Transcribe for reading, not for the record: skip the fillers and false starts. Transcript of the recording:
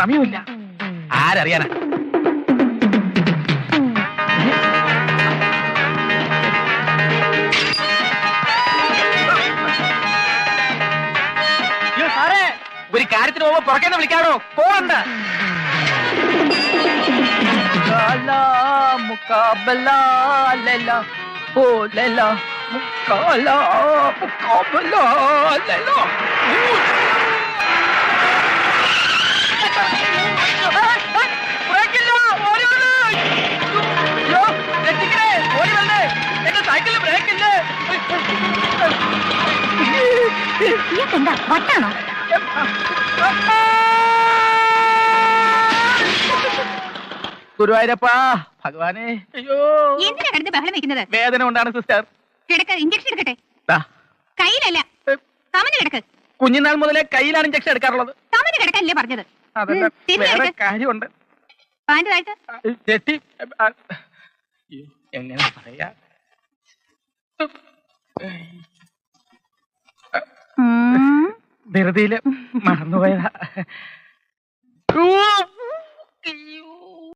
സമയമില്ല. ആരറിയാനാ? സാറേ, ഒരു കാര്യത്തിന് പോകുമ്പോ പുറക്കേന്ന് വിളിക്കാടോ. പോകണ്ട. മുക്കാബല ഓ ലല മുക്കാല മുക്കാബല ലല. എന്താ വട്ടാണോ? ഗുരുവായൂരപ്പാ ഭഗവാനെ. അയ്യോ, എന്തിനാ കിടന്ന് ബഹളം വെക്കുന്നത്? വേദന കൊണ്ടാണ് സിസ്റ്റർ. കിടക്ക്, ഇഞ്ചക്ഷൻ എടുക്കട്ടെ. കയ്യിലല്ല, കമന്ന് കിടക്ക്. കുഞ്ഞുനാൾ മുതലേ കയ്യിലാണ് ഇഞ്ചക്ഷൻ എടുക്കാറുള്ളത്. കമന്ന് കിടക്കല്ലേ പറഞ്ഞത്? അതല്ല, വേറെ കാര്യമുണ്ട്. പാന്റ് താഴ്ത്ത്. ചെട്ടി എങ്ങനെ പറയാ? ധൃതിയില് മറന്നുപോയതാ.